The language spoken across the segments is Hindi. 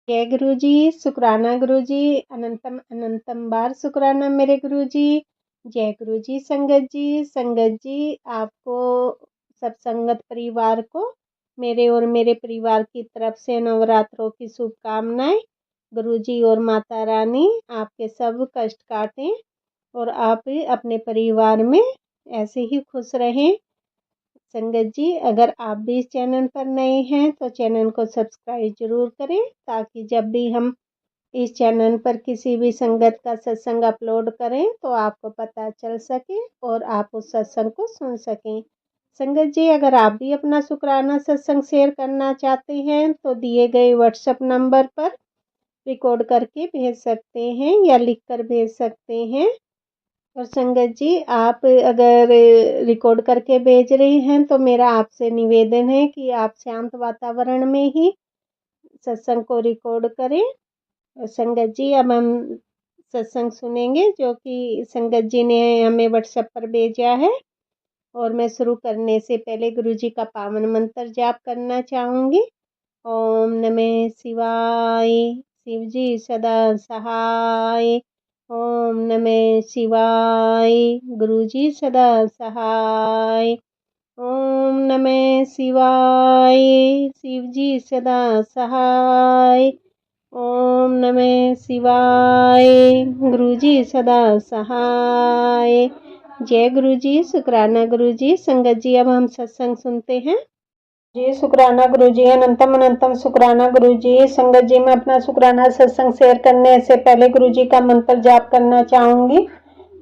जय गुरु जी, शुक्राना गुरु जी, अनंतम अनंतम बार शुक्राना मेरे गुरु जी। जय गुरु जी, संगत जी आपको सब संगत परिवार को मेरे और मेरे परिवार की तरफ से नवरात्रों की शुभकामनाएं। गुरु जी और माता रानी आपके सब कष्ट काटें और आप अपने परिवार में ऐसे ही खुश रहें। संगत जी, अगर आप भी इस चैनल पर नए हैं तो चैनल को सब्सक्राइब जरूर करें, ताकि जब भी हम इस चैनल पर किसी भी संगत का सत्संग अपलोड करें तो आपको पता चल सके और आप उस सत्संग को सुन सकें। संगत जी, अगर आप भी अपना शुक्राना सत्संग शेयर करना चाहते हैं तो दिए गए व्हाट्सएप नंबर पर रिकॉर्ड करके भेज सकते हैं या लिख कर भेज सकते हैं। और संगत जी, आप अगर रिकॉर्ड करके भेज रहे हैं तो मेरा आपसे निवेदन है कि आप शांत वातावरण में ही सत्संग को रिकॉर्ड करें। और संगत जी, अब हम सत्संग सुनेंगे जो कि संगत जी ने हमें व्हाट्सएप पर भेजा है। और मैं शुरू करने से पहले गुरु जी का पावन मंत्र जाप करना चाहूँगी। ओम नमः शिवाय, शिव जी सदा सहाय। ओम नमः शिवाय, गुरु जी सदा सहाय। ओम नमः शिवाय, शिव जी सदा सहाय। ओम नमः शिवाय, गुरु जी सदा सहाय। जय गुरु जी, शुक्राना गुरु जी। संगत जी, अब हम सत्संग सुनते हैं। जी शुक्राना गुरु जी, अनंतम अनंतम शुक्राना गुरु जी। संगत जी, मैं अपना शुक्राना सत्संग शेयर करने से पहले गुरु जी का मंत्र जाप करना चाहूंगी।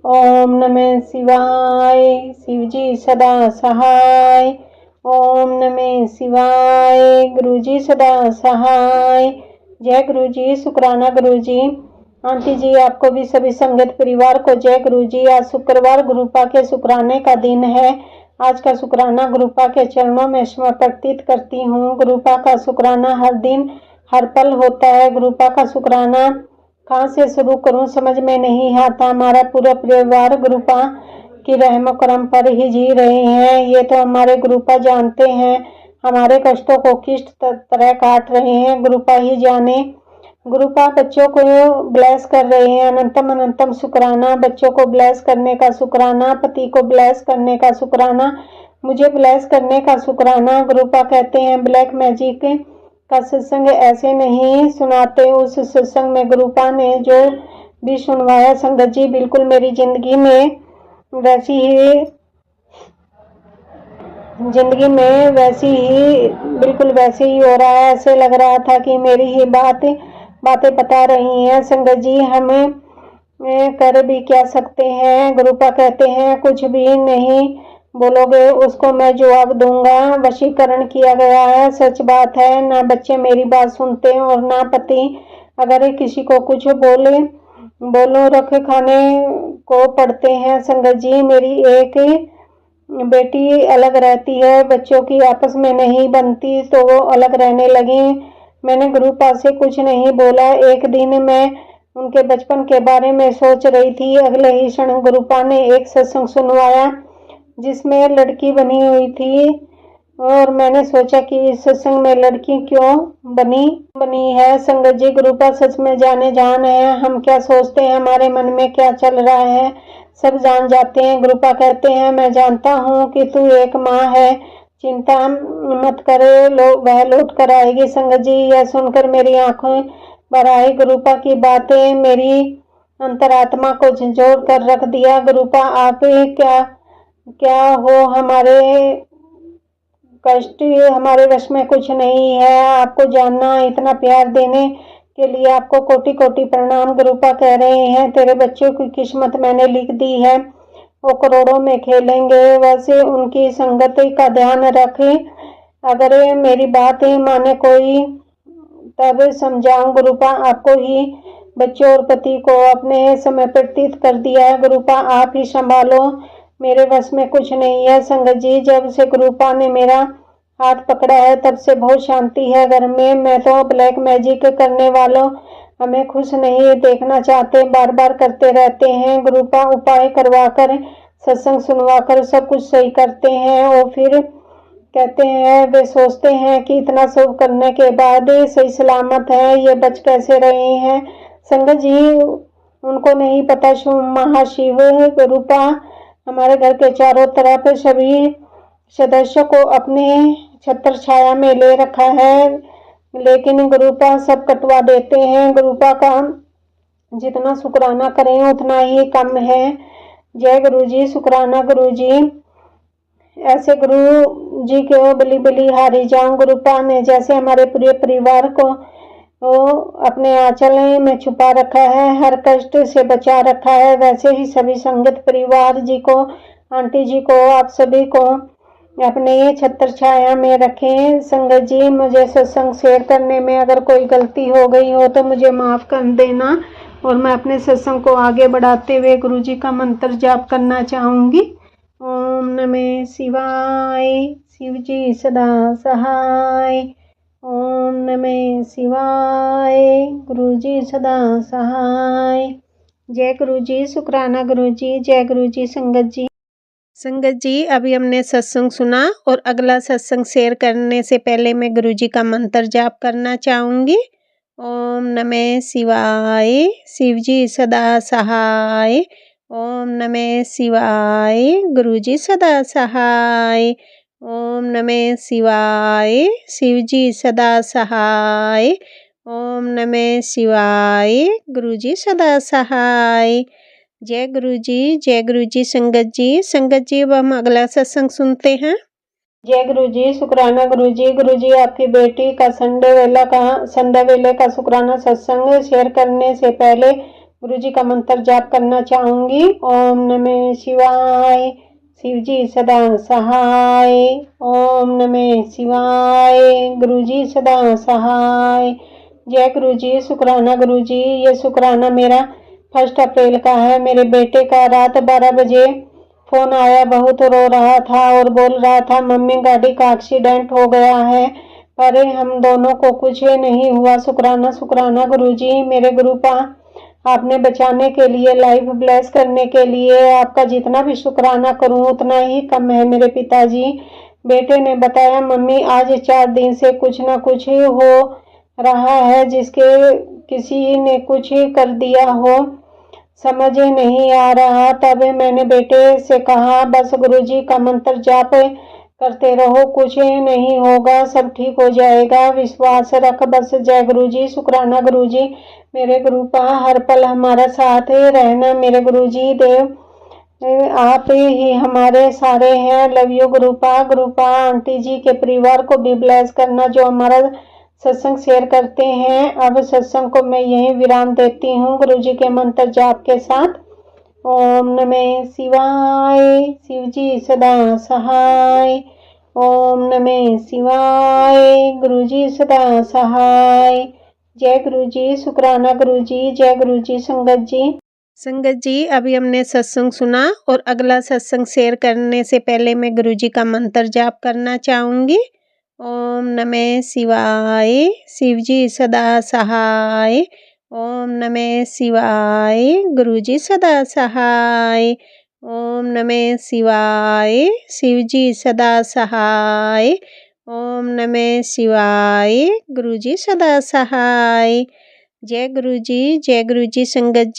ओम नमः शिवाय, शिव जी सदा सहाय। ओम नमः शिवाय, गुरु जी सदा सहाय। जय गुरु जी, शुक्राना गुरु जी। आंटी जी, आपको भी सभी संगत परिवार को जय गुरु जी। आज शुक्रवार गुरुपा के शुक्राने का दिन है। आज का शुक्राना गुरुपा के चरणों में समर्पित करती हूँ। गुरुपा का शुक्राना हर दिन हर पल होता है। गुरुपा का शुक्राना कहाँ से शुरू करूँ समझ में नहीं आता। हमारा पूरा परिवार गुरुपा की रहम करम पर ही जी रहे हैं। ये तो हमारे गुरुपा जानते हैं हमारे कष्टों को किस तरह काट रहे हैं। गुरुपा ही जाने। गुरुपा बच्चों को ब्लेस कर रहे हैं। अनंतम अनंतम शुक्राना। बच्चों को ब्लेस करने का शुक्राना, पति को ब्लेस करने का शुक्राना, मुझे ब्लेस करने का शुक्राना। गुरुपा कहते हैं ब्लैक मैजिक का सत्संग ऐसे नहीं सुनाते। उस सत्संग में गुरुपा ने जो भी सुनवाया संगत जी, बिल्कुल मेरी जिंदगी में वैसी ही बिल्कुल वैसे ही हो रहा है। ऐसे लग रहा था कि मेरी ही बातें बता रही हैं। संगत जी, हमें कर भी क्या सकते हैं। गुरुपा कहते हैं कुछ भी नहीं बोलोगे उसको मैं जवाब दूंगा। वशीकरण किया गया है, सच बात है। ना बच्चे मेरी बात सुनते हैं और ना पति। अगर किसी को कुछ बोलो रख खाने को पड़ते हैं। संगत जी, मेरी एक बेटी अलग रहती है, बच्चों की आपस में नहीं बनती तो वो अलग रहने लगी। मैंने गुरुपा से कुछ नहीं बोला। एक दिन मैं उनके बचपन के बारे में सोच रही थी। अगले ही क्षण गुरुपा ने एक सत्संग सुनवाया जिसमें लड़की बनी हुई थी और मैंने सोचा कि इस सत्संग में लड़की क्यों बनी है। संगत जी, गुरुपा सच में जाने जान है। हम क्या सोचते हैं, हमारे मन में क्या चल रहा है, सब जान जाते हैं। गुरुपा कहते हैं मैं जानता हूँ कि तू एक माँ है, चिंता मत करे, वह लौट कर आएगी। संगत जी, यह सुनकर मेरी आंखों भर आई। गुरुपा की बातें मेरी अंतरात्मा को झंझोड़ कर रख दिया। गुरुपा, आप क्या हो, हमारे कष्ट हमारे वश में कुछ नहीं है। आपको जानना, इतना प्यार देने के लिए आपको कोटि कोटि प्रणाम। गुरुपा कह रहे हैं तेरे बच्चों की किस्मत मैंने लिख दी है, वो करोड़ों में खेलेंगे। वैसे उनकी संगति का ध्यान रखें। अगर मेरी बात माने कोई तब समझाऊं। गुरुपा, आपको ही बच्चों और पति को अपने समर्पित कर दिया है। गुरुपा, आप ही संभालो, मेरे बस में कुछ नहीं है। संगत जी, जब से गुरुपा ने मेरा हाथ पकड़ा है तब से बहुत शांति है घर में। मैं तो ब्लैक मैजिक करने वालों हमें खुश नहीं देखना चाहते, बार बार करते रहते हैं। गुरुपा उपाय करवाकर सत्संग सुनवाकर सब कुछ सही करते हैं और फिर कहते हैं, वे सोचते हैं कि इतना सब करने के बाद सही सलामत है, ये बच कैसे रहे हैं। संगत जी, उनको नहीं पता महाशिव रूपा हमारे घर के चारों तरफ सभी सदस्यों को अपने छत्र छाया में ले रखा है, लेकिन गुरुपा सब कटवा देते हैं। गुरुपा का जितना शुक्राना करें उतना ही कम है। जय गुरु जी, शुक्राना गुरु जी। ऐसे गुरु जी को बली बली हारी जाऊं। गुरुपा ने जैसे हमारे पूरे परिवार को अपने आंचल में छुपा रखा है, हर कष्ट से बचा रखा है, वैसे ही सभी संगत परिवार जी को, आंटी जी को, आप सभी को अपने छत्र छाया में रखें। संगत जी, मुझे सत्संग शेयर करने में अगर कोई गलती हो गई हो तो मुझे माफ़ कर देना, और मैं अपने सत्संग को आगे बढ़ाते हुए गुरु जी का मंत्र जाप करना चाहूँगी। ओम नमः शिवाय, शिव जी सदा सहाय। ओम नमः शिवाय, गुरु जी सदा सहाय। जय गुरु जी, शुक्राना गुरु जी। जय गुरु जी। संगत जी, अभी हमने सत्संग सुना और अगला सत्संग शेयर करने से पहले मैं गुरु जी का मंत्र जाप करना चाहूँगी। ओम नमः शिवाय, शिव जी सदा सहाय। ओम नमः शिवाय, गुरु जी सदा सहाय। ओम नमः शिवाय, शिव जी सदा सहाय। ओम नमः शिवाय, गुरु जी सदा सहाय। जय गुरु जी, जय गुरु जी। संगत जी, अब हम अगला सत्संग सुनते हैं। जय गुरु जी, शुक्राना गुरु जी। गुरु जी, आपकी बेटी का संडे वेले का शुक्राना सत्संग शेयर करने से पहले गुरु जी का मंत्र जाप करना चाहूंगी। ओम नमः शिवाय, शिव जी सदा सहाय। ओम नमः शिवाय, गुरु जी सदा सहाय। जय गुरु जी, शुक्राना गुरु जी। ये शुक्राना मेरा 1 अप्रैल का है। मेरे बेटे का रात 12 बजे फोन आया, बहुत रो रहा था और बोल रहा था, मम्मी गाड़ी का एक्सीडेंट हो गया है, पर हम दोनों को कुछ नहीं हुआ। शुक्राना शुक्राना गुरु जी। मेरे गुरुपा, आपने बचाने के लिए, लाइफ ब्लेस करने के लिए आपका जितना भी शुक्राना करूं उतना ही कम है। मेरे पिताजी, बेटे ने बताया, मम्मी आज 4 दिन से कुछ ना कुछ हो रहा है, जिसके किसी ने कुछ कर दिया हो, समझ नहीं आ रहा। तब मैंने बेटे से कहा, बस गुरुजी का मंत्र जाप करते रहो, कुछ नहीं होगा, सब ठीक हो जाएगा, विश्वास रख बस। जय गुरुजी, शुक्राना गुरुजी। मेरे गुरुपा, हर पल हमारा साथ रहना। मेरे गुरुजी देव, आप ही हमारे सारे हैं। Love you Gurupa. Gurupa aunty ji के परिवार को भी ब्लेस करना जो हमारा सत्संग शेयर करते हैं। अब सत्संग को मैं यहीं विराम देती हूँ गुरु जी के मंत्र जाप के साथ। ओम नमः शिवाय, शिव जी सदा सहाय। ओम नमः शिवाय, गुरु जी सदा सहाय। जय गुरु जी, शुक्राना गुरु जी। जय गुरु जी। संगत जी, अभी हमने सत्संग सुना और अगला सत्संग शेयर करने से पहले मैं गुरु जी का मंत्र जाप करना चाहूँगी। ओम नमः शिवाय, शिव जी सदा सहाय। ओम नमः शिवाय, गुरु जी सदा सहाय। ओम नमः शिवाय, शिव जी सदा सहाय। ओम नमः शिवाय, गुरु जी सदा सहाय। जय गुरु जी, जय गुरु जी। संगत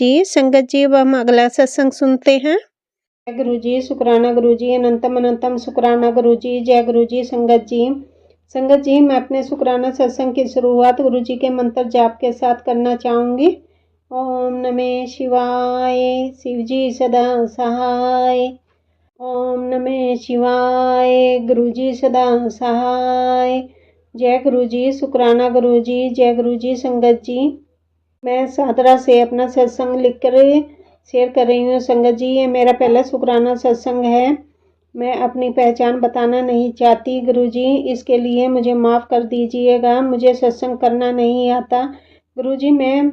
जी, अब हम अगला सत्संग सुनते हैं। जय गुरु जी, शुक्राना गुरु जी। अनंतम अनंतम शुक्राना गुरु जी। जय गुरु जी। संगत जी, मैं अपने शुक्राना सत्संग की शुरुआत गुरु जी के मंत्र जाप के साथ करना चाहूँगी। ओम नमः शिवाय, शिव जी सदा सहाय। ओम नमः शिवाय, गुरु जी सदा सहाय। जय गुरु जी, शुक्राना गुरु जी। जय गुरु जी। संगत जी, मैं सादरा से अपना सत्संग लिखकर शेयर कर रही हूँ। संगत जी, ये मेरा पहला शुक्राना सत्संग है। मैं अपनी पहचान बताना नहीं चाहती गुरुजी, इसके लिए मुझे माफ़ कर दीजिएगा। मुझे सत्संग करना नहीं आता गुरुजी, मैं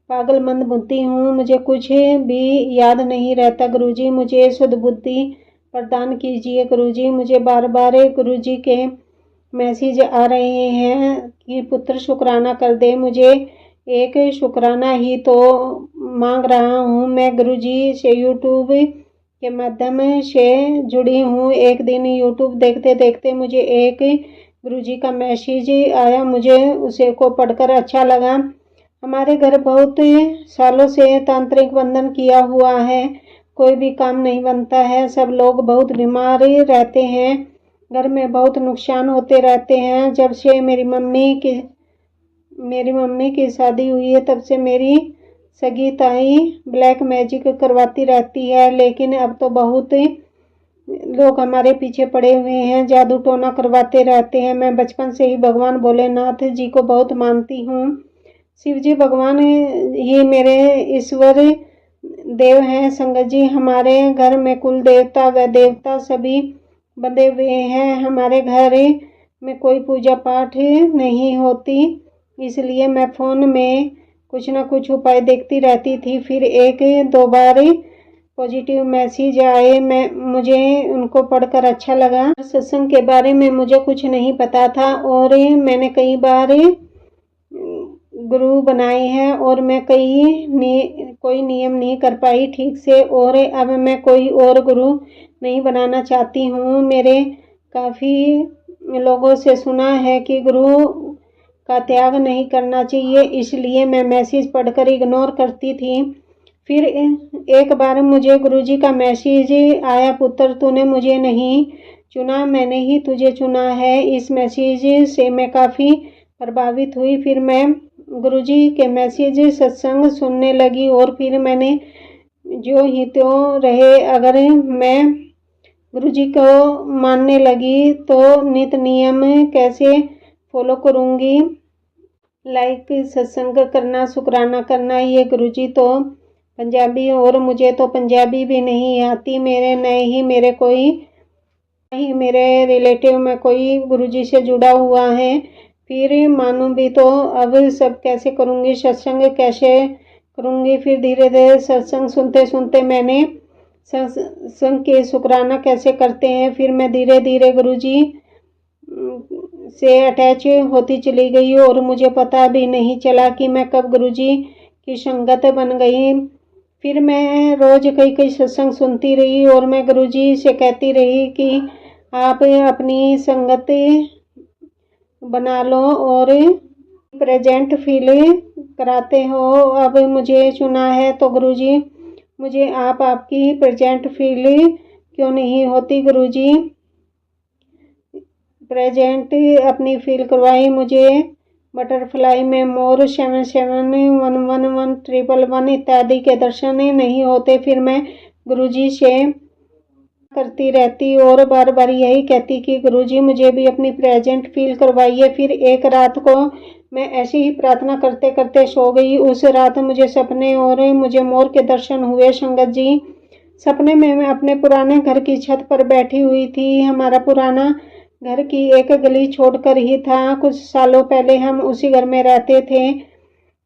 पागलमंद बुद्धि हूँ, मुझे कुछ भी याद नहीं रहता गुरुजी। मुझे शुद्ध बुद्धि प्रदान कीजिए गुरुजी। मुझे बार बार गुरुजी के मैसेज आ रहे हैं कि पुत्र शुक्राना कर दे। मुझे एक शुक्राना ही तो मांग रहा हूँ मैं गुरुजी से। यूट्यूब के माध्यम से जुड़ी हूँ। एक दिन यूट्यूब देखते देखते मुझे एक गुरुजी का मैसेज आया, मुझे उसे को पढ़कर अच्छा लगा। हमारे घर बहुत सालों से तांत्रिक बंधन किया हुआ है, कोई भी काम नहीं बनता है, सब लोग बहुत बीमार रहते हैं, घर में बहुत नुकसान होते रहते हैं। जब से मेरी मम्मी की शादी हुई है तब से मेरी सगी ताई ब्लैक मैजिक करवाती रहती है, लेकिन अब तो बहुत लोग हमारे पीछे पड़े हुए हैं, जादू टोना करवाते रहते हैं। मैं बचपन से ही भगवान भोलेनाथ जी को बहुत मानती हूँ। शिव जी भगवान ही मेरे ईश्वर देव हैं। संगत जी, हमारे घर में कुल देवता व देवता सभी बंधे हुए हैं। हमारे घर में कोई पूजा पाठ नहीं होती, इसलिए मैं फ़ोन में कुछ न कुछ उपाय देखती रहती थी। फिर एक दो बार पॉजिटिव मैसेज आए, मुझे उनको पढ़कर अच्छा लगा। सत्संग के बारे में मुझे कुछ नहीं पता था और मैंने कई बार गुरु बनाए हैं और मैं कोई नियम नहीं कर पाई ठीक से, और अब मैं कोई और गुरु नहीं बनाना चाहती हूँ। मेरे काफ़ी लोगों से सुना है कि गुरु का त्याग नहीं करना चाहिए, इसलिए मैं मैसेज पढ़कर इग्नोर करती थी। फिर एक बार मुझे गुरुजी का मैसेज आया, पुत्र तूने मुझे नहीं चुना, मैंने ही तुझे चुना है। इस मैसेज से मैं काफ़ी प्रभावित हुई। फिर मैं गुरुजी के मैसेज सत्संग सुनने लगी और फिर मैंने जो ही त्यों रहे, अगर मैं गुरुजी को मानने लगी तो नित नियम कैसे फॉलो करूँगी, लाइक सत्संग करना, शुक्राना करना। ये गुरुजी तो पंजाबी और मुझे तो पंजाबी भी नहीं आती, मेरे रिलेटिव में कोई गुरुजी से जुड़ा हुआ है। फिर मानूं भी तो अब सब कैसे करूँगी, सत्संग कैसे करूँगी। फिर धीरे धीरे सत्संग सुनते सुनते मैंने सत्संग के शुक्राना कैसे करते हैं, फिर मैं धीरे धीरे गुरुजी से अटैच होती चली गई और मुझे पता भी नहीं चला कि मैं कब गुरुजी की संगत बन गई। फिर मैं रोज़ कई सत्संग सुनती रही और मैं गुरुजी से कहती रही कि आप अपनी संगत बना लो और प्रेजेंट फील कराते हो। अब मुझे चुना है तो गुरुजी मुझे आपकी प्रेजेंट फील क्यों नहीं होती। गुरुजी प्रेजेंट अपनी फील करवाई मुझे। बटरफ्लाई में मोर 77111111 इत्यादि के दर्शन नहीं होते। फिर मैं गुरुजी से करती रहती और बार बार यही कहती कि गुरुजी मुझे भी अपनी प्रेजेंट फील करवाइए। फिर एक रात को मैं ऐसी ही प्रार्थना करते करते सो गई। उस रात मुझे सपने और मुझे मोर के दर्शन हुए। संगत जी, सपने में मैं अपने पुराने घर की छत पर बैठी हुई थी। हमारा पुराना घर की एक गली छोड़कर ही था। कुछ सालों पहले हम उसी घर में रहते थे।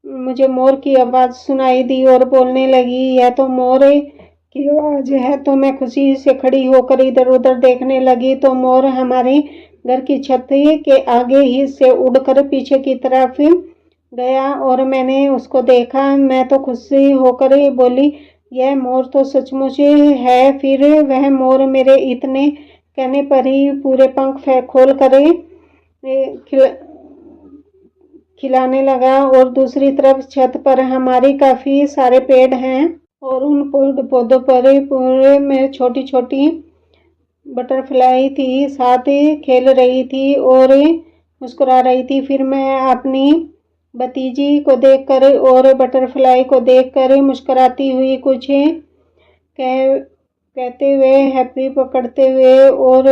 मुझे मोर की आवाज़ सुनाई दी और बोलने लगी, यह तो मोर की आवाज़ है। तो मैं खुशी से खड़ी होकर इधर उधर देखने लगी तो मोर हमारे घर की छत के आगे ही से उड़कर पीछे की तरफ गया और मैंने उसको देखा। मैं तो खुशी होकर बोली, यह मोर तो सचमुच है। फिर वह मोर मेरे इतने कहने पर ही पूरे पंख खोल कर खिलाने लगा। और दूसरी तरफ छत पर हमारी काफ़ी सारे पेड़ हैं और उन पौधों पर पूरे में छोटी छोटी बटरफ्लाई थी, साथ खेल रही थी और मुस्कुरा रही थी। फिर मैं अपनी भतीजी को देखकर और बटरफ्लाई को देखकर मुस्कुराती हुई कुछ कहते हुए हैप्पी पकड़ते हुए और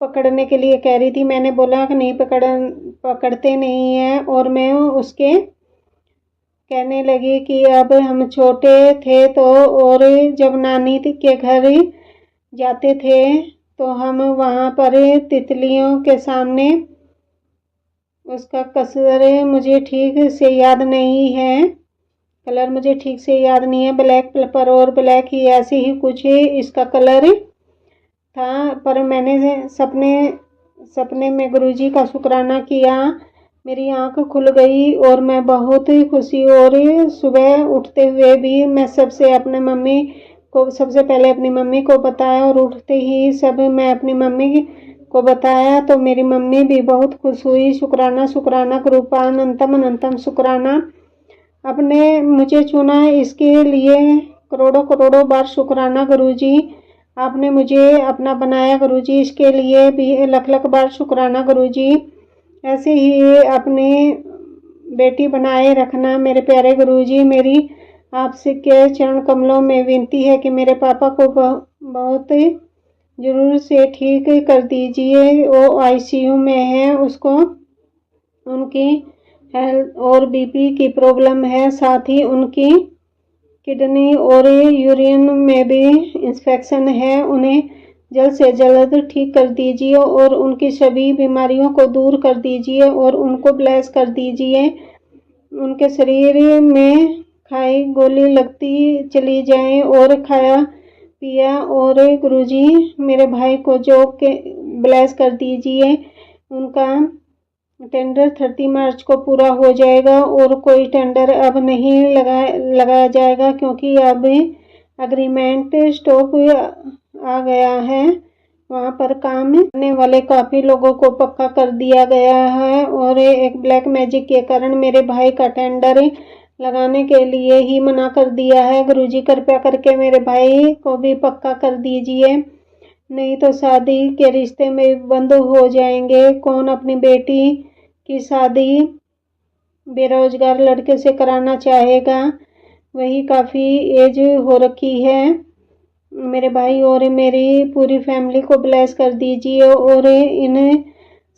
पकड़ने के लिए कह रही थी। मैंने बोला कि नहीं पकड़ते नहीं हैं और मैं उसके कहने लगी कि अब हम छोटे थे तो और जब नानी के घर जाते थे तो हम वहाँ पर तितलियों के सामने, उसका कलर मुझे ठीक से याद नहीं है, ब्लैक पेपर और ब्लैक ही ऐसे ही कुछ इसका कलर था। पर मैंने सपने में गुरुजी का शुक्राना किया, मेरी आंख खुल गई और मैं बहुत खुशी। और सुबह उठते हुए भी मैं सबसे अपने मम्मी को सबसे पहले अपनी मम्मी को बताया और उठते ही सब मैं अपनी मम्मी को बताया तो मेरी मम्मी भी बहुत खुश हुई। शुक्राना शुक्राना कृपा अनंतम अनंतम शुक्राना। आपने मुझे चुना इसके लिए करोड़ों करोड़ों बार शुक्राना गुरुजी। आपने मुझे अपना बनाया गुरुजी, इसके लिए भी लख लख बार शुक्राना गुरुजी। ऐसे ही अपनी बेटी बनाए रखना मेरे प्यारे गुरुजी। मेरी आपसे के चरण कमलों में विनती है कि मेरे पापा को बहुत जरूर से ठीक कर दीजिए। वो आईसीयू में है, उसको उनकी हेल्थ और बीपी की प्रॉब्लम है, साथ ही उनकी किडनी और यूरिन में भी इंफेक्शन है। उन्हें जल्द से जल्द ठीक कर दीजिए और उनकी सभी बीमारियों को दूर कर दीजिए और उनको ब्लेस कर दीजिए। उनके शरीर में खाई गोली लगती चली जाए और खाया पिया। और गुरुजी मेरे भाई को जो के ब्लेस कर दीजिए। उनका टेंडर 30 मार्च को पूरा हो जाएगा और कोई टेंडर अब नहीं लगाया जाएगा क्योंकि अब एग्रीमेंट स्टॉप आ गया है। वहाँ पर काम करने वाले काफ़ी लोगों को पक्का कर दिया गया है और एक ब्लैक मैजिक के कारण मेरे भाई का टेंडर लगाने के लिए ही मना कर दिया है। गुरुजी कृपया करके मेरे भाई को भी पक्का कर दीजिए, नहीं तो शादी के रिश्ते में बंद हो जाएंगे। कौन अपनी बेटी की शादी बेरोजगार लड़के से कराना चाहेगा? वही काफ़ी एज हो रखी है। मेरे भाई और मेरी पूरी फैमिली को ब्लेस कर दीजिए और इन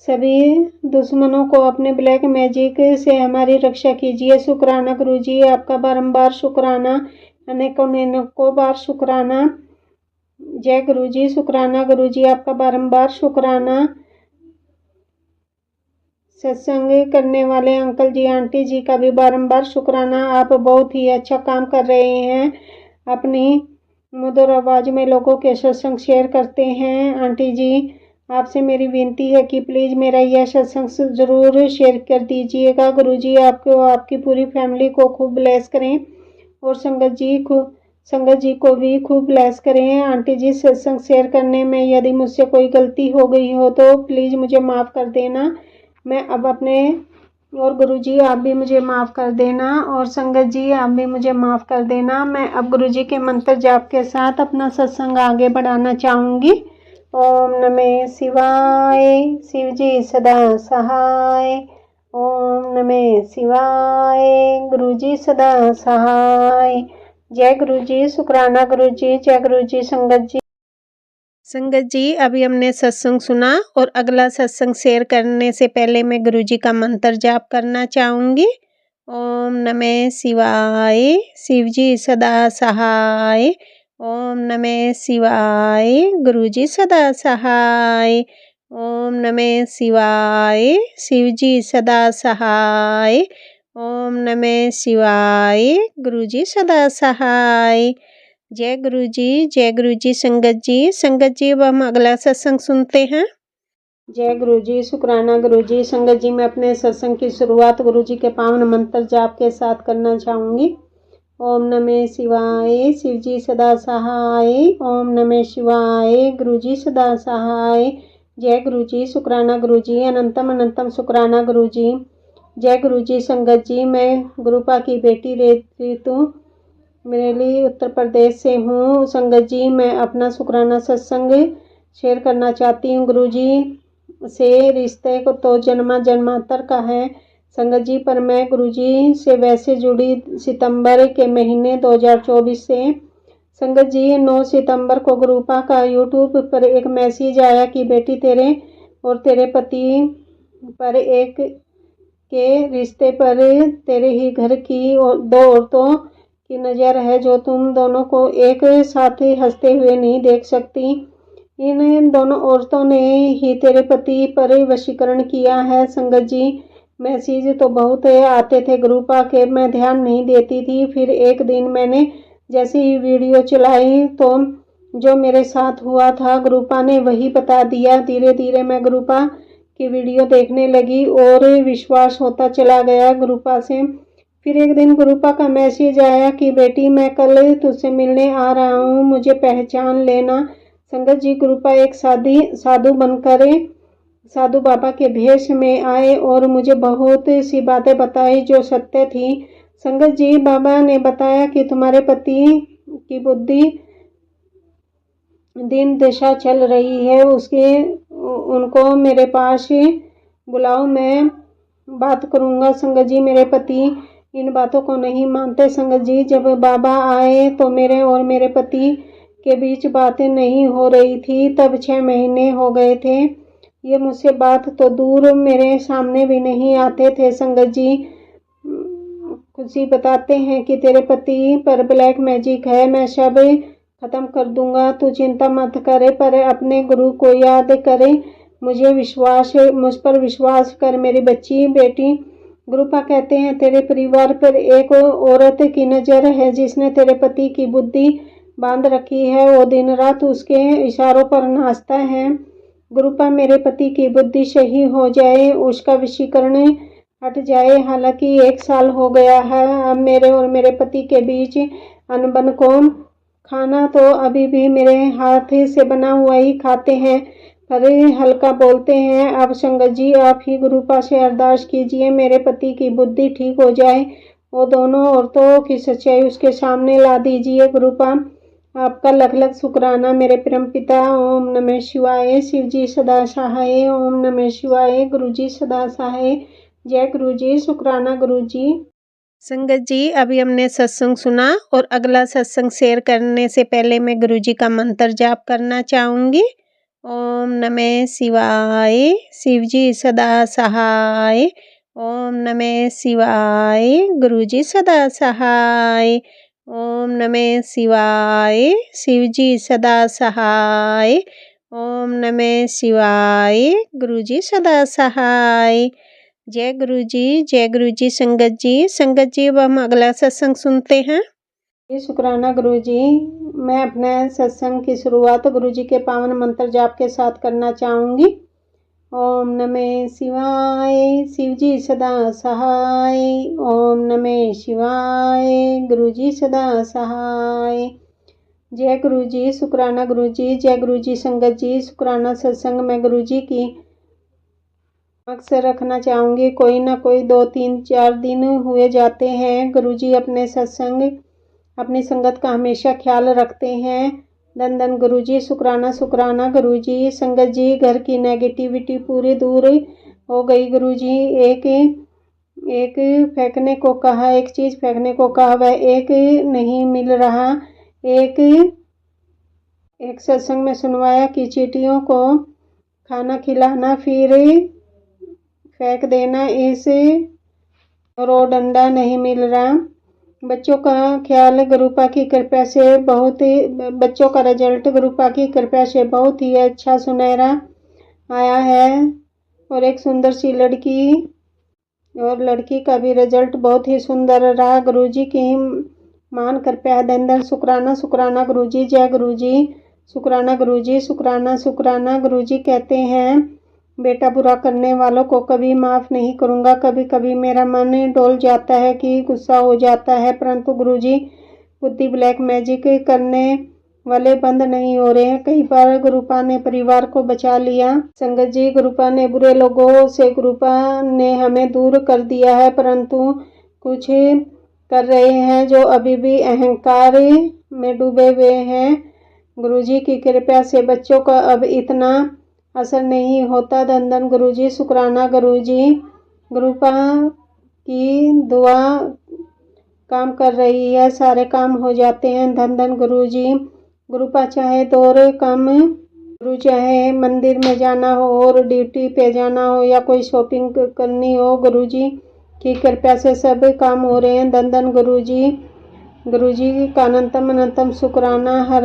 सभी दुश्मनों को अपने ब्लैक मैजिक से हमारी रक्षा कीजिए। शुक्राना गुरुजी, आपका बारंबार शुक्राना, अनेकों अनेकों बार शुक्राना। जय गुरुजी। शुक्राना गुरुजी, आपका बारंबार शुक्राना। सत्संग करने वाले अंकल जी आंटी जी का भी बारंबार शुक्राना। आप बहुत ही अच्छा काम कर रहे हैं, अपनी मधुर आवाज़ में लोगों के सत्संग शेयर करते हैं। आंटी जी आपसे मेरी विनती है कि प्लीज़ मेरा यह सत्संग ज़रूर शेयर कर दीजिएगा। गुरुजी आपको आपकी पूरी फैमिली को खूब ब्लेस करें और संगत जी को भी खूब ब्लेस करें। आंटी जी सत्संग शेयर करने में यदि मुझसे कोई गलती हो गई हो तो प्लीज़ मुझे माफ़ कर देना। मैं अब अपने और गुरुजी आप भी मुझे माफ़ कर देना और संगत जी आप भी मुझे माफ़ कर देना। मैं अब गुरुजी के मंत्र जाप के साथ अपना सत्संग आगे बढ़ाना चाहूँगी। ओम नमः शिवाय, शिव जी सदा सहाय। ओम नमः शिवाय, गुरुजी सदा सहाय। जय गुरुजी। शुक्राना गुरुजी। जय गुरुजी। संगत जी अभी हमने सत्संग सुना और अगला सत्संग शेयर करने से पहले मैं गुरुजी का मंत्र जाप करना चाहूँगी। ओम नमः शिवाय, शिव जी सदा सहाय। ओम नमः शिवाय, गुरुजी सदा सहाय। ओम नमः शिवाय, शिव जी सदा सहाय। ओम नमः शिवाय, गुरुजी सदा सहाय। जय गुरुजी। जय गुरुजी। संगत जी अब हम अगला सत्संग सुनते हैं। जय गुरुजी। शुक्राना गुरुजी। संगत जी मैं अपने सत्संग की शुरुआत गुरुजी के पावन मंत्र जाप के साथ करना चाहूँगी। ओम नमः शिवाय, शिव जी सदा सहाय। ओम नमः शिवाय, गुरुजी सदा सहाय। जय गुरुजी। शुक्राना गुरुजी। अनंतम अनंतम शुक्राना गुरुजी। जय गुरुजी। संगत जी मैं गुरुपा की बेटी रितु मेरेली उत्तर प्रदेश से हूँ। संगत जी मैं अपना शुक्राना सत्संग शेयर करना चाहती हूँ। गुरुजी से रिश्ते को तो जन्मा जन्मांतर का है संगत जी, पर मैं गुरुजी से वैसे जुड़ी सितंबर के महीने 2024 से। संगत जी 9 सितंबर को गुरुपा का यूट्यूब पर एक मैसेज आया कि बेटी तेरे और तेरे पति पर एक के रिश्ते पर तेरे ही घर की और 2 औरतों की नज़र है जो तुम दोनों को एक साथ हंसते हुए नहीं देख सकती। इन दोनों औरतों ने ही तेरे पति पर वशीकरण किया है। संगत जी मैसेज तो बहुत आते थे गुरुपा के, मैं ध्यान नहीं देती थी। फिर एक दिन मैंने जैसे ही वीडियो चलाई तो जो मेरे साथ हुआ था गुरुपा ने वही बता दिया। धीरे धीरे मैं गुरुपा की वीडियो देखने लगी और विश्वास होता चला गया गुरुपा से। फिर एक दिन गुरुपा का मैसेज आया कि बेटी मैं कल तुझसे मिलने आ रहा हूँ, मुझे पहचान लेना। संगत जी, गुरुपा एक साधु बनकर साधु बाबा के भेष में आए और मुझे बहुत सी बातें बताई जो सत्य थी। संगत जी, बाबा ने बताया कि तुम्हारे पति की बुद्धि दिन दशा चल रही है, उनको मेरे पास बुलाओ, मैं बात करूंगा। संगत जी, मेरे पति इन बातों को नहीं मानते। संगत जी, जब बाबा आए तो मेरे और मेरे पति के बीच बातें नहीं हो रही थी। तब 6 महीने हो गए थे। ये मुझसे बात तो दूर, मेरे सामने भी नहीं आते थे। संगत जी, खुशी बताते हैं कि तेरे पति पर ब्लैक मैजिक है, मैं सब खत्म कर दूंगा, तू चिंता मत करे, पर अपने गुरु को याद करे, मुझ पर विश्वास कर मेरी बच्ची बेटी। गुरुपा कहते हैं तेरे परिवार पर एक औरत की नजर है जिसने तेरे पति की बुद्धि बांध रखी है, वो दिन रात उसके इशारों पर नाचता है। गुरुपा, मेरे पति की बुद्धि सही हो जाए, उसका वशीकरण हट जाए। हालांकि 1 साल हो गया है अब मेरे और मेरे पति के बीच अनबन को। खाना तो अभी भी मेरे हाथ से बना हुआ ही खाते हैं, पर हल्का बोलते हैं। अब संगत जी, आप ही गुरुपा से अरदास कीजिए मेरे पति की बुद्धि ठीक हो जाए, वो दोनों औरतों की सच्चाई उसके सामने ला दीजिए। गुरुपा, आपका लख लख शुक्राना मेरे परम पिता। ओम नमः शिवाय। शिव जी सदा सहाय। ओम नमः शिवाय। गुरु जी सदा सहाय। जय गुरु जी। शुक्राना गुरु जी। संगत जी, अभी हमने सत्संग सुना और अगला सत्संग शेयर करने से पहले मैं गुरु जी का मंत्र जाप करना चाहूँगी। ओम नमः शिवाय। शिव जी सदा सहाय। ओम नमः शिवाय। गुरु जी सदा सहाय। ओम नमः शिवाय। शिव जी सदा सहाय। ओम नमः शिवाय। गुरु जी सदा सहाय। जय गुरु जी। जय गुरु जी। संगत जी, अब हम अगला सत्संग सुनते हैं। शुक्राना गुरु जी। मैं अपने सत्संग की शुरुआत गुरु जी के पावन मंत्र जाप के साथ करना चाहूँगी। ओम नमः शिवाय। शिव जी सदा सहाय। ओम नमः शिवाय। गुरु जी सदा सहाय। जय गुरु जी। शुक्राना गुरु जी। जय गुरु जी। संगत जी, शुक्राना सत्संग में गुरु जी की अक्सर रखना चाहूँगी। कोई ना कोई 2, 3, 4 दिन हुए जाते हैं। गुरुजी अपने सत्संग अपनी संगत का हमेशा ख्याल रखते हैं। धन धन गुरुजी। शुक्राना गुरुजी। संगत जी, घर की नेगेटिविटी पूरी दूर हो गई। गुरुजी एक फेंकने को कहा, एक चीज़ फेंकने को कहा, वह एक नहीं मिल रहा। एक सत्संग में सुनवाया कि चींटियों को खाना खिलाना फिर फेंक देना, इस रो डंडा नहीं मिल रहा। बच्चों का ख्याल गुरुपा की कृपा से बच्चों का रिजल्ट गुरुपा की कृपा से बहुत ही अच्छा सुनहरा आया है, और एक सुंदर सी लड़की का भी रिजल्ट बहुत ही सुंदर रहा। गुरुजी की मान कृपया। धन शुक्राना गुरुजी। जय गुरुजी। शुक्राना गुरुजी। शुक्राना गुरुजी कहते हैं बेटा, बुरा करने वालों को कभी माफ़ नहीं करूँगा। कभी कभी मेरा मन डोल जाता है कि गुस्सा हो जाता है, परंतु गुरुजी बुद्धि ब्लैक मैजिक करने वाले बंद नहीं हो रहे हैं। कई बार गुरुपा ने परिवार को बचा लिया। संगत जी, गुरुपा ने बुरे लोगों से गुरुपा ने हमें दूर कर दिया है, परंतु कुछ कर रहे हैं जो अभी भी अहंकार में डूबे हुए हैं। गुरुजी की कृपा से बच्चों का अब इतना असर नहीं होता। धन धन गुरुजी। शुक्राना गुरुजी। गुरुपा की दुआ काम कर रही है, सारे काम हो जाते हैं। धन धन गुरुजी। गुरुपा चाहे दौरे कम, गुरु चाहे मंदिर में जाना हो और ड्यूटी पे जाना हो या कोई शॉपिंग करनी हो, गुरुजी की कृपा से सब काम हो रहे हैं। धन धन गुरुजी। गुरुजी का अनंतम शुक्राना। हर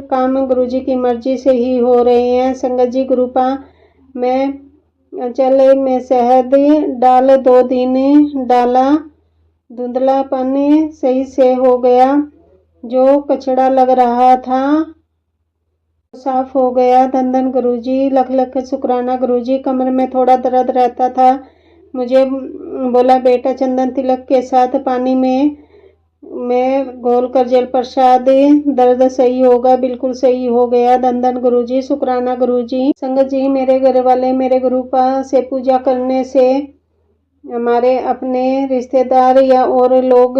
काम गुरुजी की मर्जी से ही हो रहे हैं। संगत जी, गुरुपा में चले में शहद डाल 2 दिन डाला, धुंधलापन सही से हो गया, जो कचड़ा लग रहा था साफ हो गया। धन धन गुरुजी। लख लख शुक्राना गुरुजी। कमर में थोड़ा दर्द रहता था, मुझे बोला बेटा चंदन तिलक के साथ पानी में घोल कर जल प्रसाद दर्द सही होगा। बिल्कुल सही हो गया। धन धन गुरुजी, शुक्राना गुरुजी। संगत जी, मेरे घर वाले मेरे गुरु से पूजा करने से हमारे अपने रिश्तेदार या और लोग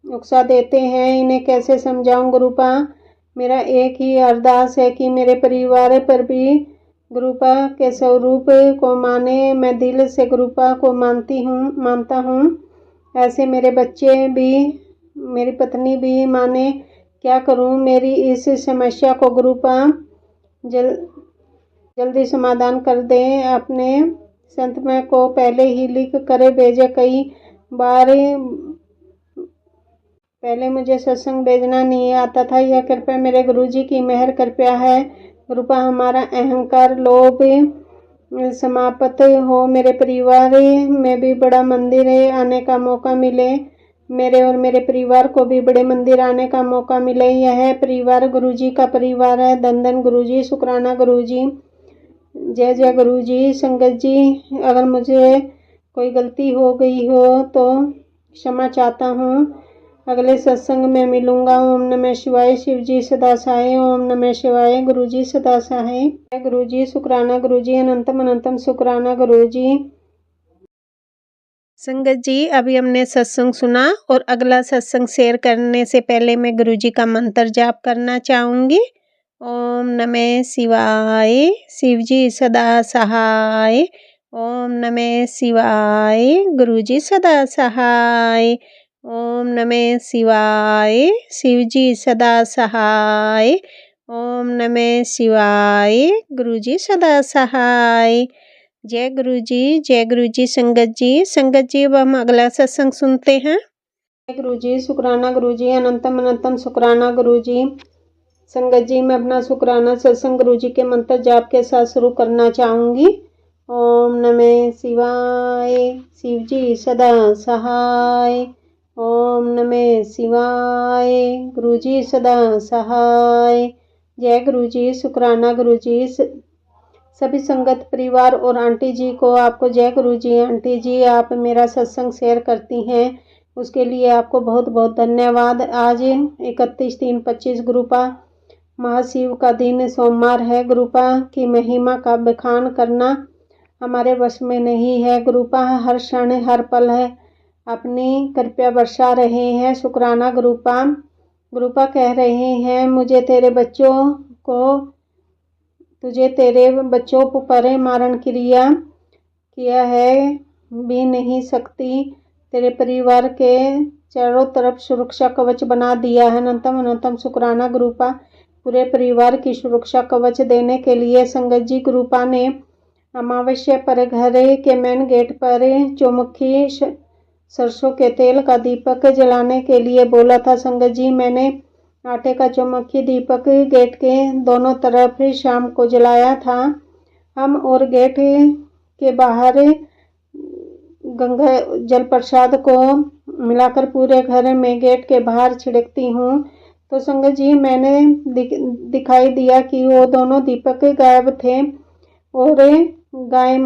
उकसा देते हैं, इन्हें कैसे समझाऊं गुरुपा। मेरा एक ही अरदास है कि मेरे परिवार पर भी गुरुपा के स्वरूप को माने। मैं दिल से गुरुपा को मानता हूँ। ऐसे मेरे बच्चे भी, मेरी पत्नी भी माने। क्या करूँ मेरी इस समस्या को गुरुपा जल्दी समाधान कर दें। अपने संतमय को पहले ही लिख कर भेजे। कई बार पहले मुझे सत्संग भेजना नहीं आता था। यह कृपया मेरे गुरुजी की मेहर कृपया है। गुरुपा हमारा अहंकार लोभ समाप्त हो। मेरे परिवार में भी बड़ा मंदिर आने का मौका मिले। मेरे और मेरे परिवार को भी बड़े मंदिर आने का मौका मिले। यह परिवार गुरुजी का परिवार है। धन धन गुरुजी, शुक्राना गुरुजी, जय जय गुरुजी। संगत जी, अगर मुझे कोई गलती हो गई हो तो क्षमा चाहता हूँ। अगले सत्संग में मिलूंगा। ओम नमः शिवाय। शिव जी सदा सहाय। ओम नमः शिवाय। गुरुजी सदा सहाय। गुरुजी, शुक्राना गुरुजी, अनंतम अनंतम शुक्राना गुरुजी। संगत जी, अभी हमने सत्संग सुना और अगला सत्संग शेयर करने से पहले मैं गुरुजी का मंत्र जाप करना चाहूँगी। ओम नमः शिवाय। शिव जी सदा सहाय। ओम नमः शिवाय। गुरुजी सदा सहाय। ओम नमः शिवाय। शिव जी सदा सहाय। ओम नमः शिवाय। गुरुजी सदा सहाय। जय गुरुजी, जय गुरुजी। संगत जी, अब हम अगला सत्संग सुनते हैं। जय गुरुजी, शुक्राना गुरुजी, अनंतम अनंतम शुक्राना गुरुजी। संगत जी, मैं अपना शुक्राना सत्संग गुरुजी के मंत्र जाप के साथ शुरू करना चाहूँगी। ओम नमः शिवाय। शिव जी सदा सहाय। ओम नमः शिवाय। गुरुजी सदा सहाय। जय गुरुजी, शुक्राना गुरुजी। सभी संगत परिवार और आंटी जी को आपको जय गुरुजी। आंटी जी, आप मेरा सत्संग शेयर करती हैं, उसके लिए आपको बहुत बहुत धन्यवाद। आज 31/3/25 गुरुपा महाशिव का दिन सोमवार है। गुरुपा की महिमा का बखान करना हमारे वश में नहीं है। गुरुपा हर क्षण हर पल है अपनी कृपया बरसा रहे हैं। शुक्राना गुरुपा। गुरुपा कह रहे हैं, तुझे तेरे बच्चों पर मारण क्रिया किया है भी नहीं सकती। तेरे परिवार के चारों तरफ सुरक्षा कवच बना दिया है। अनंतम अनंतम शुक्राना गुरुपा। पूरे परिवार की सुरक्षा कवच देने के लिए संगत जी, गुरुपा ने अमावस्या पर घर के मेन गेट पर चौमुखी सरसों के तेल का दीपक जलाने के लिए बोला था। संगत जी, मैंने आटे का चौमुखी दीपक गेट के दोनों तरफ शाम को जलाया था। हम और गेट के बाहर गंगा जल प्रसाद को मिलाकर पूरे घर में गेट के बाहर छिड़कती हूँ। तो संगत जी, मैंने दिखाई दिया कि वो दोनों दीपक गायब थे और गाय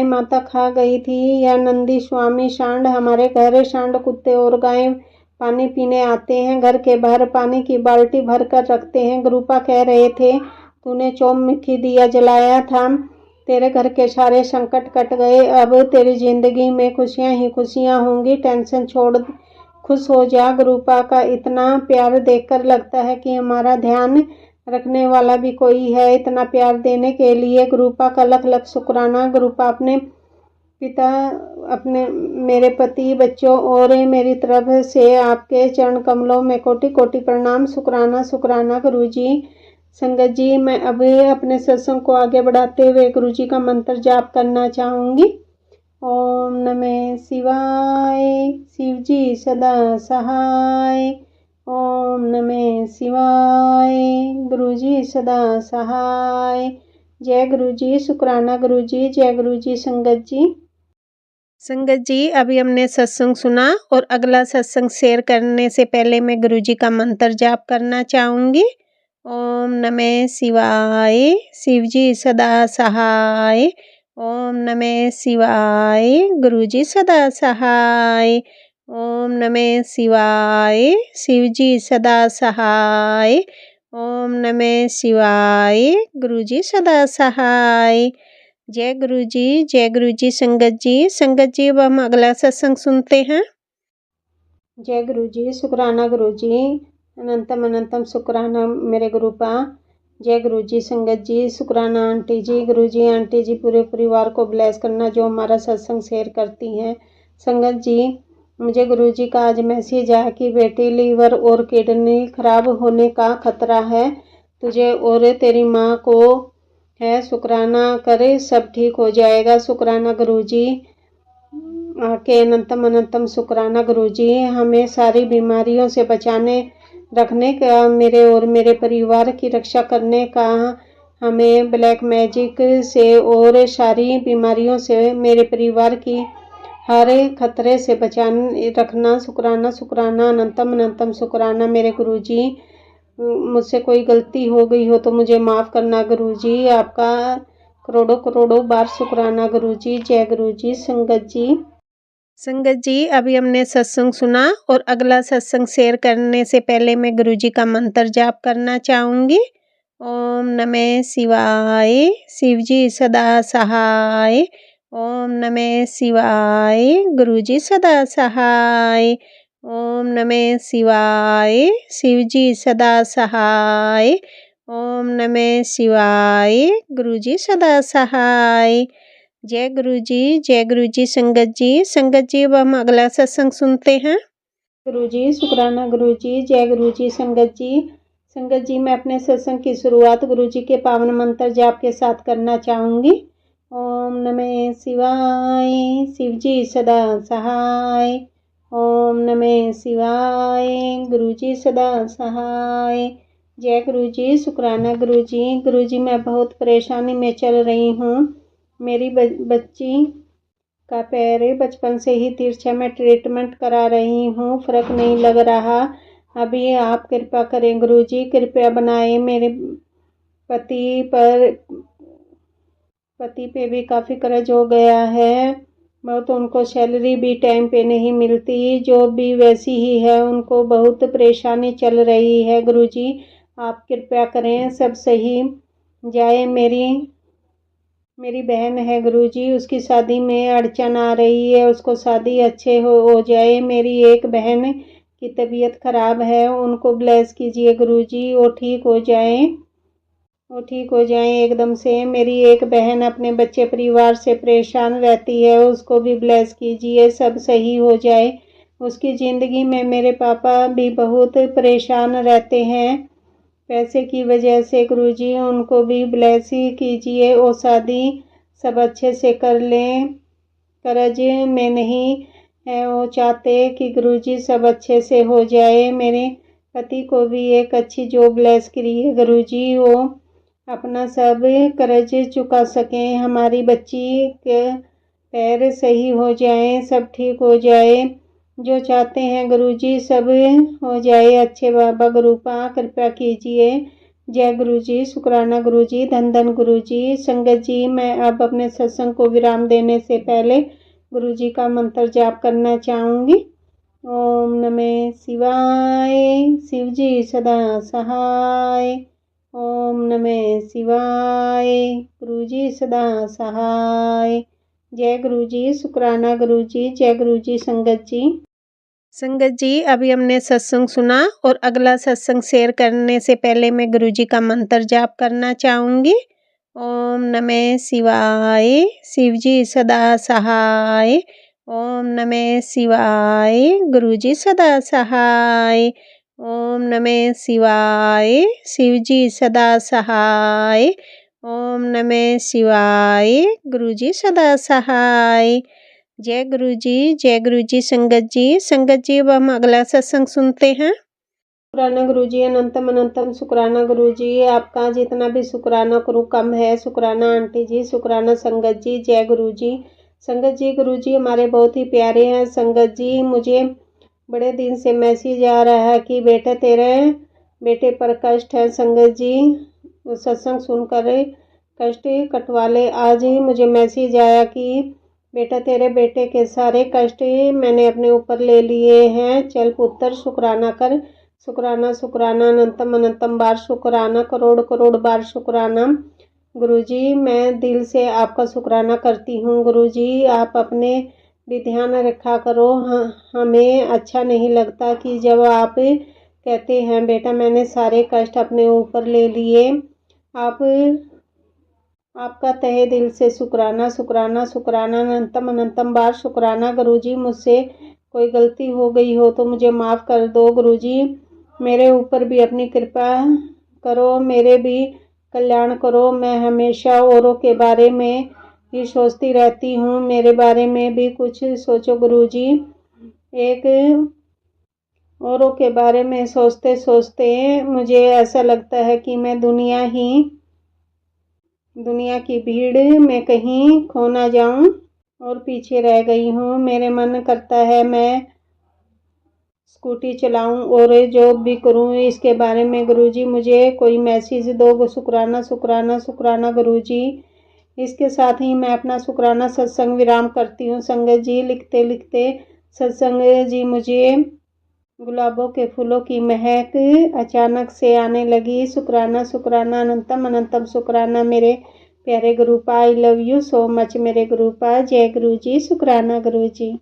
माता खा गई थी या नंदी स्वामी सांड। हमारे घर सांड, कुत्ते और गाय पानी पीने आते हैं। घर के बाहर पानी की बाल्टी भर कर रखते हैं। गुरुपा कह रहे थे, तूने चौमुखी दिया जलाया था, तेरे घर के सारे संकट कट गए। अब तेरी जिंदगी में खुशियां ही खुशियां होंगी। टेंशन छोड़, खुश हो जा। गुरुपा का इतना प्यार देखकर लगता है कि हमारा ध्यान रखने वाला भी कोई है। इतना प्यार देने के लिए गुरुपा का लख लख शुक्राना। गुरुपा मेरे पति, बच्चों और मेरी तरफ से आपके चरण कमलों में कोटि कोटि प्रणाम। शुक्राना शुक्राना गुरुजी। संगत जी, मैं अभी अपने सत्संग को आगे बढ़ाते हुए गुरुजी का मंत्र जाप करना चाहूँगी। ओम नमः शिवाय। शिव जी सदा सहाय। ओम नमः शिवाय। गुरुजी सदा सहाय। जय गुरुजी, शुक्राना गुरुजी, जय गुरुजी। संगत जी, अभी हमने सत्संग सुना और अगला सत्संग शेयर करने से पहले मैं गुरुजी का मंत्र जाप करना चाहूँगी। ओम नमः शिवाय। शिव जी सदा सहाय। ओम नमः शिवाय। गुरुजी सदा सहाय। ओम नमः शिवाय। शिवजी सदा सहाय। ओम नमः शिवाय। गुरुजी सदा सहाय। जय गुरुजी संगत जी। संगत जी अब हम अगला सत्संग सुनते हैं। जय गुरुजी। शुक्राना गुरुजी। अनंतम अनंतम शुक्राना मेरे गुरुपा। जय गुरुजी संगत जी। शुक्राना आंटी जी। गुरुजी आंटी जी पूरे परिवार को ब्लेस करना जो हमारा सत्संग शेयर करती हैं। संगत जी मुझे गुरुजी का आज मैसेज आया कि बेटी लीवर और किडनी खराब होने का खतरा है तुझे और तेरी माँ को है। शुक्राना करे सब ठीक हो जाएगा। शुक्राना गुरुजी। आके अनंतम अनंतम शुक्राना गुरुजी। हमें सारी बीमारियों से बचाने रखने का मेरे और मेरे परिवार की रक्षा करने का हमें ब्लैक मैजिक से और सारी बीमारियों से मेरे परिवार की हर खतरे से बचाने रखना। शुक्राना शुक्राना अनंतम अनंतम शुक्राना मेरे गुरुजी। मुझसे कोई गलती हो गई हो तो मुझे माफ़ करना गुरुजी। आपका करोड़ों करोड़ों बार शुक्राना गुरुजी। जय गुरुजी संगत जी अभी हमने सत्संग सुना और अगला सत्संग शेयर करने से पहले मैं गुरुजी का मंत्र जाप करना चाहूँगी। ओम नमः शिवाय। शिवजी सदा सहाय। ओम नमः शिवाय। गुरुजी सदा सहाय। ओम नमः शिवाय। शिवजी सदा सहाय। ओम नमः शिवाय। गुरुजी सदा सहाय। जय गुरुजी संगत जी अब हम अगला सत्संग सुनते हैं। गुरुजी शुक्राना गुरुजी। जय गुरुजी संगत जी मैं अपने सत्संग की शुरुआत गुरुजी के पावन मंत्र जाप के साथ करना चाहूँगी। ओम नमः शिवाय। शिवजी सदा सहाय। ओम नमः शिवाय। गुरुजी सदा सहाय। जय गुरुजी शुक्राना गुरुजी मैं बहुत परेशानी में चल रही हूँ। मेरी बच्ची का पैर बचपन से ही तिरछा में ट्रीटमेंट करा रही हूँ फ़र्क नहीं लग रहा। अभी आप कृपा करें गुरुजी कृपया बनाएं। मेरे पति पे भी काफ़ी कर्ज हो गया है बहुत। उनको सैलरी भी टाइम पे नहीं मिलती। जॉब भी वैसी ही है। उनको बहुत परेशानी चल रही है गुरुजी आप कृपया करें सब सही जाए। मेरी बहन है गुरुजी उसकी शादी में अड़चन आ रही है। उसको शादी अच्छे हो जाए। मेरी एक बहन की तबीयत खराब है उनको ब्लेस कीजिए गुरुजी वो ठीक हो जाएं एकदम से। मेरी एक बहन अपने बच्चे परिवार से परेशान रहती है उसको भी ब्लेस कीजिए सब सही हो जाए उसकी ज़िंदगी में। मेरे पापा भी बहुत परेशान रहते हैं पैसे की वजह से गुरुजी उनको भी ब्लेस कीजिए और शादी सब अच्छे से कर लें। कर्ज में नहीं है वो चाहते कि गुरुजी सब अच्छे से हो जाए। मेरे पति को भी एक अच्छी जॉब ब्लेस करिए गुरुजी वो अपना सब कर्ज चुका सकें। हमारी बच्ची के पैर सही हो जाएं सब ठीक हो जाए जो चाहते हैं गुरुजी सब हो जाए। अच्छे बाबा गुरुपा कृपया कीजिए। जय गुरुजी शुक्राना गुरुजी धन धन गुरुजी। संगत जी मैं अब अपने सत्संग को विराम देने से पहले गुरुजी का मंत्र जाप करना चाहूँगी। ओम नमः शिवाय। शिवजी सदा सहाय। ओम नमः शिवाय। गुरुजी सदा सहाय। जय गुरुजी शुक्राना गुरुजी। जय गुरुजी संगत जी अभी हमने सत्संग सुना और अगला सत्संग शेयर करने से पहले मैं गुरुजी का मंत्र जाप करना चाहूँगी। ओम नमः शिवाय। शिवजी सदा सहाय। ओम नमः शिवाय। गुरुजी सदा सहाय। ओम नमः शिवाय। शिवजी सदा सहाय। ओम नमः शिवाय। गुरुजी सदा सहाय। जय गुरुजी संगत जी अब हम अगला सत्संग सुनते हैं। शुक्राना गुरुजी अनंतम अनंतम शुक्राना गुरुजी आपका जितना भी शुक्राना करूँ कम है। शुक्राना आंटी जी शुक्राना संगत जी। जय गुरुजी संगत जी गुरुजी हमारे बहुत ही प्यारे हैं। संगत जी मुझे बड़े दिन से मैसेज आ रहा है कि बेटा तेरे बेटे पर कष्ट है। संगत जी सत्संग सुनकर कष्ट कटवा ले। आज मुझे मैसेज आया कि बेटा तेरे बेटे के सारे कष्ट मैंने अपने ऊपर ले लिए हैं। चल पुत्र शुक्राना कर। शुक्राना शुक्राना अनंतम अनंतम बार शुक्राना, करोड़ करोड़ बार शुक्राना। गुरुजी मैं दिल से आपका शुक्राना करती हूँ। गुरुजी आप अपने भी ध्यान रखा करो। हमें अच्छा नहीं लगता कि जब आप कहते हैं बेटा मैंने सारे कष्ट अपने ऊपर ले लिए। आपका तहे दिल से शुक्राना शुक्राना शुक्राना अनंतम अनंतम बार शुक्राना। गुरुजी मुझसे कोई गलती हो गई हो तो मुझे माफ़ कर दो। गुरुजी मेरे ऊपर भी अपनी कृपा करो, मेरे भी कल्याण करो। मैं हमेशा औरों के बारे में ही सोचती रहती हूँ, मेरे बारे में भी कुछ सोचो गुरुजी। एक औरों के बारे में सोचते सोचते मुझे ऐसा लगता है कि मैं दुनिया की भीड़ में कहीं खो ना जाऊं और पीछे रह गई हूँ। मेरे मन करता है मैं स्कूटी चलाऊं और जॉब भी करूं। इसके बारे में गुरुजी मुझे कोई मैसेज दो। शुक्राना शुक्राना शुक्राना गुरुजी। इसके साथ ही मैं अपना शुक्राना सत्संग विराम करती हूँ। संगत जी लिखते लिखते सत्संग जी मुझे गुलाबों के फूलों की महक अचानक से आने लगी। शुक्राना शुक्राना अनंतम अनंतम शुक्राना मेरे प्यारे Gurupa. I love you so much मेरे गुरुपा। जय गुरु जी। शुक्राना गुरु जी।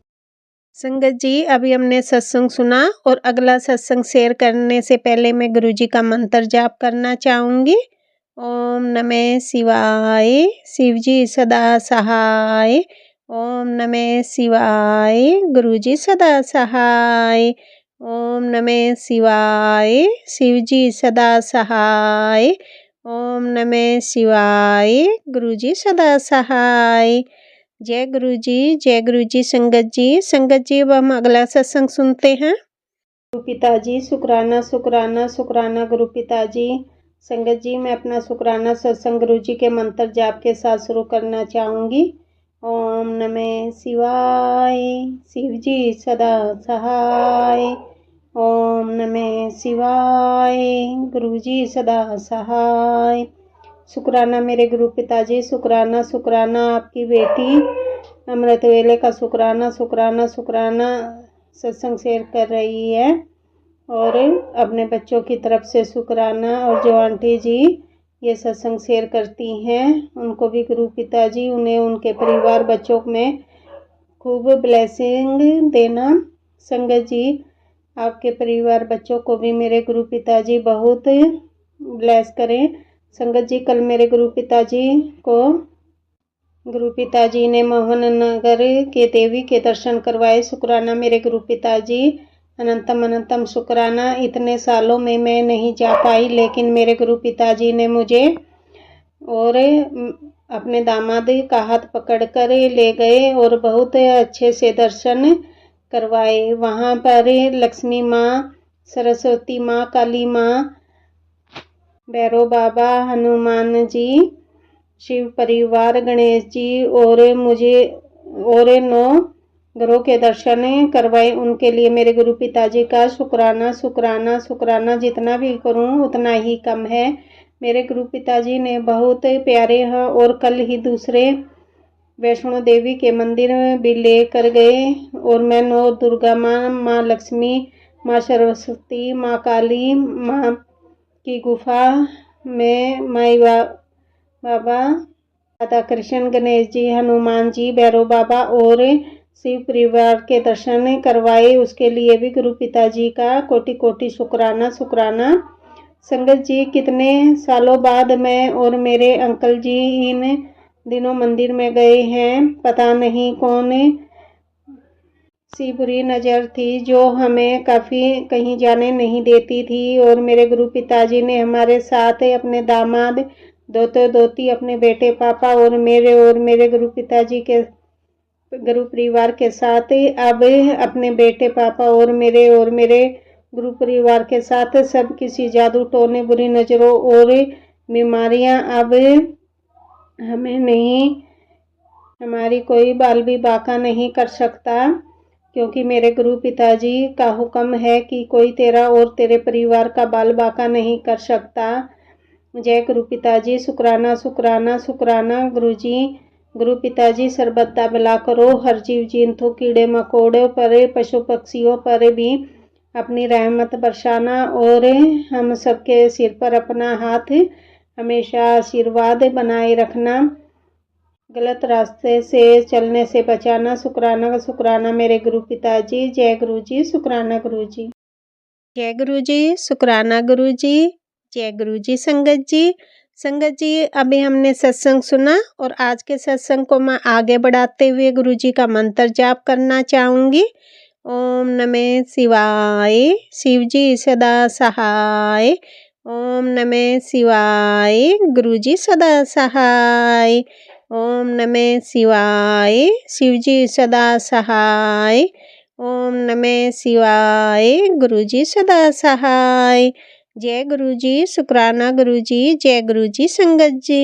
संगत जी अभी हमने सत्संग सुना और अगला सत्संग शेयर करने से पहले मैं गुरु जी का मंत्र जाप करना चाहूँगी। ओम नमः शिवाय। शिव जी सदा सहाय। ओम नमः शिवाय। गुरु जी सदा सहाय। ओम नमः शिवाय। शिव जी सदा सहाय। ओम नमः शिवाय। गुरु जी सदा सहाय। जय गुरु जी संगत जी अब हम अगला सत्संग सुनते हैं। गुरु पिताजी शुक्राना शुक्राना शुक्राना गुरु पिताजी। संगत जी मैं अपना शुक्राना सत्संग गुरु जी के मंत्र जाप के साथ शुरू करना चाहूँगी। ओम नमः शिवाय। शिव जी सदा सहाय। ओम नमः शिवाय। गुरु जी सदा सहाय। शुक्राना मेरे गुरु पिताजी। शुक्राना शुक्राना आपकी बेटी अमृत वेले का शुक्राना शुक्राना शुक्राना सत्संग शेयर कर रही है और अपने बच्चों की तरफ से शुक्राना। और जो आंटी जी ये सत्संग शेयर करती हैं उनको भी गुरु पिताजी उन्हें उनके परिवार बच्चों में खूब ब्लेसिंग देना। संगत जी आपके परिवार बच्चों को भी मेरे गुरु पिताजी बहुत ब्लेस करें। संगत जी कल मेरे गुरु पिताजी ने मोहन नगर के देवी के दर्शन करवाए। शुक्राना मेरे गुरु पिताजी। अनंतम अनंतम शुक्राना। इतने सालों में मैं नहीं जा पाई लेकिन मेरे गुरु पिताजी ने मुझे और अपने दामाद का हाथ पकड़कर ले गए और बहुत अच्छे से दर्शन करवाए। वहाँ पर लक्ष्मी माँ, सरस्वती माँ, काली माँ, भैरव बाबा, हनुमान जी, शिव परिवार, गणेश जी और मुझे और 9 ग्रहों के दर्शन करवाए। उनके लिए मेरे गुरु पिताजी का शुक्राना शुक्राना शुक्राना। जितना भी करूं उतना ही कम है। मेरे गुरु पिताजी ने बहुत प्यारे हैं और कल ही दूसरे वैष्णो देवी के मंदिर भी लेकर गए और मैं 9 दुर्गा माँ, माँ लक्ष्मी, माँ सरस्वती, माँ काली माँ की गुफा में माई बाबा, राधा कृष्ण, गणेश जी, हनुमान जी, भैरव बाबा और शिव परिवार के दर्शन करवाए। उसके लिए भी गुरु पिताजी का कोटि कोटि शुक्राना शुक्राना। संगत जी कितने सालों बाद मैं और मेरे अंकल जी इन दिनों मंदिर में गए हैं। पता नहीं कौन सी बुरी नज़र थी जो हमें काफ़ी कहीं जाने नहीं देती थी और मेरे गुरु पिताजी ने हमारे साथ अपने दामाद, दोते दोती, अपने बेटे पापा और मेरे गुरु पिताजी के गुरु परिवार के साथ अब अपने बेटे पापा और मेरे गुरु परिवार के साथ सब किसी जादू टोने, बुरी नज़रों और बीमारियां अब हमें नहीं, हमारी कोई बाल भी बाका नहीं कर सकता क्योंकि मेरे गुरु पिताजी का हुक्म है कि कोई तेरा और तेरे परिवार का बाल बाका नहीं कर सकता। जय गुरु पिताजी। शुक्राना शुक्राना शुक्राना गुरु जी। गुरु पिताजी सरबत दा भला करो, हर जीव जंतु कीड़े मकोड़े परे पशु पक्षियों पर भी अपनी रहमत बरसाना और हम सबके सिर पर अपना हाथ हमेशा आशीर्वाद बनाए रखना, गलत रास्ते से चलने से बचाना। शुक्राना शुक्राना मेरे गुरु पिताजी। जय गुरु जी। शुक्राना गुरु जी। जय गुरु जी। शुक्राना गुरु जी। जय गुरु जी। संगत जी, संगत जी अभी हमने सत्संग सुना और आज के सत्संग को मैं आगे बढ़ाते हुए गुरु जी का मंत्र जाप करना चाहूँगी। ओम नमः शिवाय। शिव जी सदा सहाय। ओम नमः शिवाय। गुरु जी सदा सहाय। ओम नमः शिवाय। शिव जी सदा सहाय। ओम नमः शिवाय। गुरु जी सदा सहाय। जय गुरु जी। शुक्राना गुरु जी। जय गुरु जी। संगत जी।